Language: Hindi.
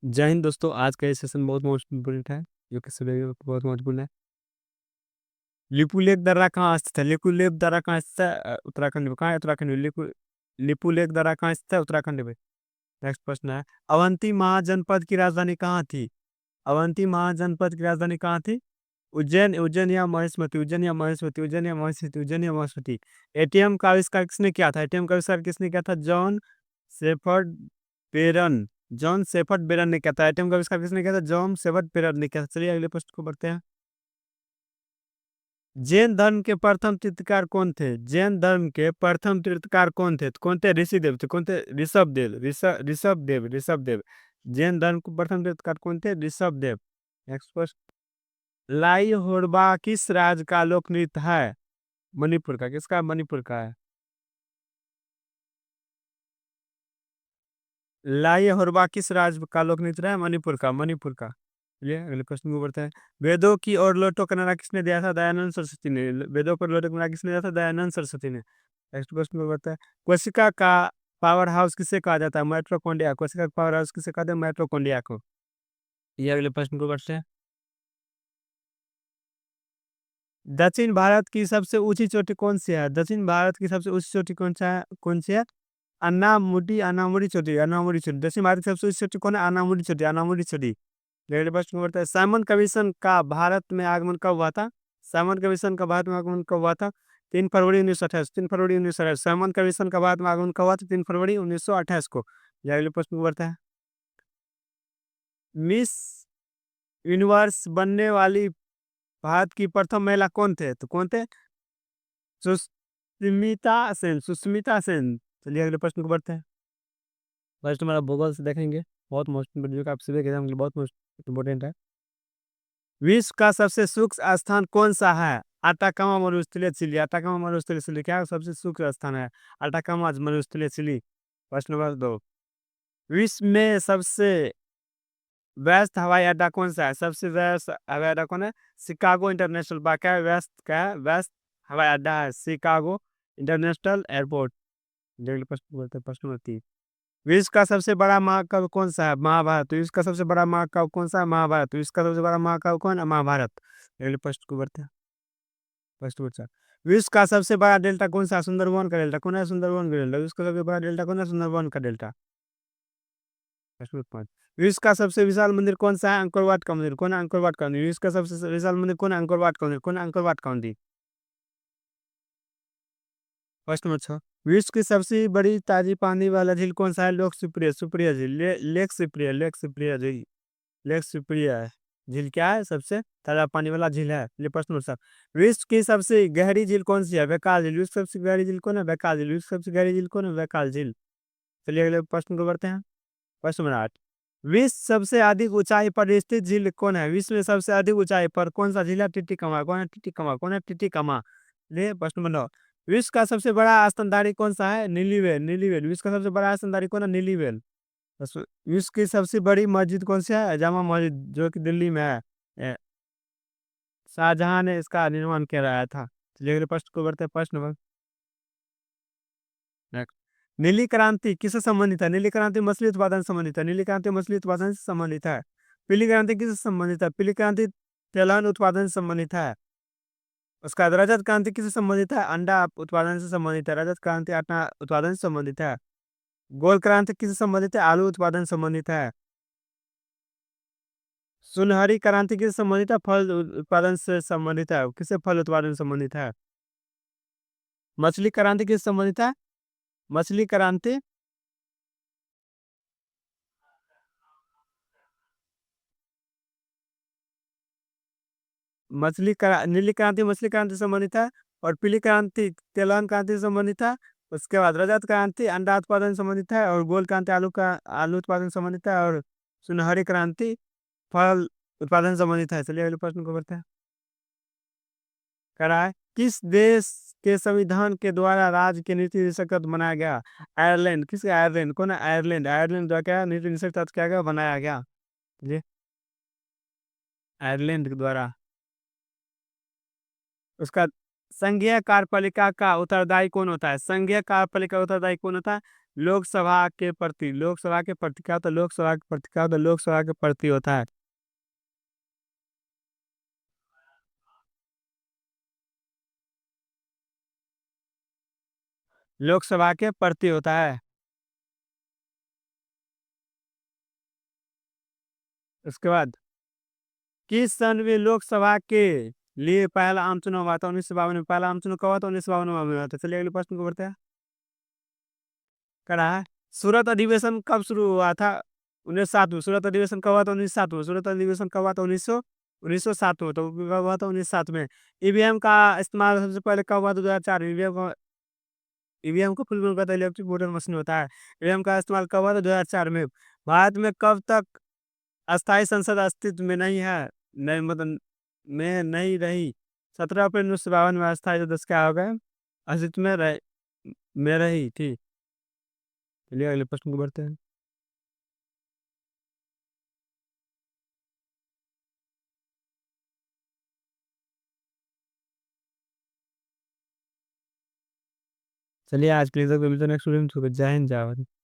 जय हिंद दोस्तों। आज का ये सेशन बहुत महत्वपूर्ण है जो कि सभी को बहुत महत्वपूर्ण है। लिपुलेख दर्रा कहाँ स्थित है? लिपुलेख दर्रा कहाँ स्थित है? उत्तराखंड में। कहाँ है उत्तराखंड में? लिपुलेख दर्रा कहाँ स्थित है? उत्तराखंड में। नेक्स्ट प्रश्न है, अवंती महाजनपद की राजधानी कहाँ थी? अवंती महाजनपद की राजधानी कहाँ थी? उज्जैन, उज्जैन या महेश्वती, उज्जैन या महेश्वती, उज्जैन या महेश्वती, उज्जैन या महेश्वती। एटीएम का आविष्कार किसने किया था? एटीएम का आविष्कार किसने किया था? John Shepherd Barron. John Shepherd Barron ने किया था। एटीएम का आविष्कार किसने किया था? जॉन सेफर्ड बेरन ने किया था। चलिए अगले प्रश्न को बढ़ते हैं। जैन धर्म के प्रथम तीर्थकार कौन थे? जैन धर्म के प्रथम तीर्थकार कौन थे? तो कौन थे? ऋषिदेव थे। कौन थे? ऋषभदेव, ऋषभदेव, ऋषभदेव। जैन धर्म के प्रथम तीर्थकार कौन थे? ऋषभदेव। नेक्स्ट प्रश्न, लाई होरबा किस राज्य का लोक नृत्य है? मणिपुर का। किसका? मणिपुर का है। लाई होरबा किस राज्य का लोक नृत्य है? मणिपुर का, मणिपुर का। चलिए अगले प्रश्न को बढ़ते हैं। वेदों की ओर लौटो का नारा किसने दिया था? दयानंद सरस्वती ने। वेदों पर लौटो का नारा किसने दिया था? दयानंद सरस्वती ने। नेक्स्ट प्रश्न को बढ़ते हैं। कोशिका का पावर हाउस किसे कहा जाता है? माइटोकॉन्ड्रिया। कोशिका का पावर हाउस किसे कहते हैं? माइटोकॉन्ड्रिया को। ये अगले प्रश्न को बढ़ते हैं। दक्षिण भारत की सबसे ऊंची चोटी कौन सी है? दक्षिण भारत की सबसे ऊंची चोटी कौन सी है? अनामुडी चोटी, अनामुडी चोटी। दक्षिण भारत की सबसे ऊंची चोटी कौन है? अनामुडी चोटी, अनामुडी चोटी। अगले प्रश्न को बढ़ते हैं। साइमन कमीशन का भारत में आगमन कब हुआ था? साइमन कमीशन का भारत में आगमन कब हुआ था? 3 फरवरी 1928, 3 फरवरी 1928। साइमन कमीशन का भारत में आगमन कब हुआ था? 3 फरवरी 1928 को। ये अगले प्रश्न को बढ़ता है। मिस यूनिवर्स बनने वाली भारत की प्रथम महिला कौन थे? तो कौन थे? सुष्मिता सेन, सुष्मिता सेन। चलिए अगले प्रश्न को बढ़ते हैं। फर्स्ट हमारा भूगोल से देखेंगे। बहुत मोस्ट जो कि आप सभी के एग्जाम के लिए बहुत मोस्ट इम्पोर्टेंट है। विश्व का सबसे सूक्ष्म स्थान कौन सा है? अटाकामा मरुस्थलीय चिली। अटाकामा मरुस्थलीय चिली क्या सबसे सूक्ष्म स्थान है? अटाकामा मरुस्थलीय चिली। प्रश्न नंबर 2, विश्व में सबसे व्यस्त हवाई अड्डा कौन सा है? सबसे व्यस्त हवाई अड्डा कौन है? शिकागो इंटरनेशनल बा क्या है? व्यस्त क्या है? व्यस्त हवाई अड्डा है शिकागो इंटरनेशनल एयरपोर्ट। अगले प्रश्न बोलते हैं। प्रश्न नंबर 3, विश्व का सबसे बड़ा महाकाव्य कौन सा है? महाभारत। विश्व का सबसे बड़ा महाकाव्य कौन सा है? महाभारत। विश्व का सबसे बड़ा महाकाव्य कौन है? महाभारत। अगले प्रश्न को बढ़ते हैं। प्रश्न पूछा, विश्व का सबसे बड़ा डेल्टा कौन सा है? सुंदरबन का डेल्टा कौन है? सुंदरबन का डेल्टा। विश्व का सबसे बड़ा डेल्टा कौन है? सुंदरबन का डेल्टा। प्रश्न नंबर 5, विश्व का सबसे विशाल मंदिर कौन सा है? अंकोर वाट का मंदिर। कौन है? अंकोर वाट का मंदिर। विश्व का सबसे विशाल मंदिर कौन है? अंकोर वाट का मंदिर। कौन है? अंकोर वाट का मंदिर। प्रश्न नंबर 6, विश्व की सबसे बड़ी ताजी पानी वाला झील कौन सा है? लोक सुप्रिय, सुप्रिय झील, लेक सुप्रिय, लेक सुप्रिय झील। लेक सुप्रिय है झील क्या है? सबसे ताजा पानी वाला झील है। ये प्रश्न नंबर 7, विश्व की सबसे गहरी झील कौन सी है? बैकाल झील। विश्व की सबसे गहरी झील कौन है? बैकाल झील। विश्व की सबसे गहरी झील कौन है? बैकाल झील। चलिए अगले प्रश्न को बढ़ते हैं। प्रश्न नंबर 8, विश्व सबसे अधिक ऊंचाई पर स्थित झील कौन है? विश्व में सबसे अधिक ऊंचाई पर कौन सा झील है? टिटिकामा। कौन है? टिटिकामा। कौन है? टिटिकामा। ले प्रश्न नंबर 9, विश्व का सबसे बड़ा स्तनधारी कौन सा है? नीलीवेल, नीलीवेल। विश्व का सबसे बड़ा स्तनधारी कौन है? नीलीवेल। विश्व की सबसे बड़ी मस्जिद कौन सी है? जामा मस्जिद जो कि दिल्ली में है। ए, शाहजहां ने इसका निर्माण कराया था। चलिए अगले प्रश्न को बढ़ते हैं। प्रश्न नंबर नेक्स्ट, नीली क्रांति किससे संबंधित है? नीली क्रांति मछली उत्पादन से संबंधित है। नीली क्रांति मछली उत्पादन से संबंधित है। पीली क्रांति किससे संबंधित है? पीली क्रांति तेलहन उत्पादन से संबंधित है। उसका बाद रजत क्रांति किससे संबंधित है? अंडा उत्पादन से संबंधित है। रजत क्रांति आटा उत्पादन से संबंधित है। गोल क्रांति किससे संबंधित है? आलू उत्पादन से संबंधित है। सुनहरी क्रांति किससे संबंधित है? फल उत्पादन से संबंधित है। किससे? फल उत्पादन से संबंधित है। मछली क्रांति किससे संबंधित है? मछली क्रांति नीली क्रांति मछली क्रांति से संबंधित है। और पीली क्रांति तिलहन क्रांति से संबंधित है। उसके बाद रजत क्रांति अंडा उत्पादन से संबंधित है। और गोल क्रांति आलू उत्पादन से संबंधित है। और सुनहरी क्रांति फल उत्पादन से संबंधित है। चलिए अगले प्रश्न को बढ़ते हैं। करा है, किस देश के संविधान के द्वारा राज्य के नीति निषेध तत्व बनाया गया? आयरलैंड। किसका? आयरलैंड। कौन है? आयरलैंड। आयरलैंड द्वारा क्या नीति निषेध तत्व क्या गया? बनाया गया। जी, आयरलैंड के द्वारा। उसका संघीय कार्यपालिका का उत्तरदायी कौन होता है? संघीय कार्यपालिका का उत्तरदायी कौन होता है? लोकसभा के प्रति, लोकसभा के प्रति क्या होता है? लोकसभा के प्रति क्या होता है? लोकसभा के प्रति होता है। लोकसभा के प्रति होता है। उसके बाद किस सन में लोकसभा के लिए पहला आम चुनाव हुआ था? 1952 में। पहला आम चुनाव कब हुआ था? 1952 में हुआ था। चलिए अगले प्रश्न को बढ़ते हैं। करा है। सूरत अधिवेशन कब शुरू हुआ था? 1907 में। सूरत अधिवेशन कब हुआ था? 1907 में। सूरत अधिवेशन कब हुआ था? 1907 में। तो कब हुआ था? 1907 में। ईवीएम का इस्तेमाल सबसे पहले कब हुआ था? 2004 में। ईवीएम को फुल फॉर्म पता है, इलेक्ट्रिक वोटर मशीन होता है। ईवीएम का इस्तेमाल कब हुआ था? 2004 में। भारत में कब तक अस्थायी संसद अस्तित्व में नहीं है? नहीं मतलब में नहीं रही। 17 अप्रैल 1952 में अस्थायी सदस्य क्या हो गए? अस्तित्व में रही थी। चलिए अगले प्रश्न को बढ़ते हैं। चलिए आज के लिए तो नेक्स्ट स्टूडेंट जय हिंद जय भारत।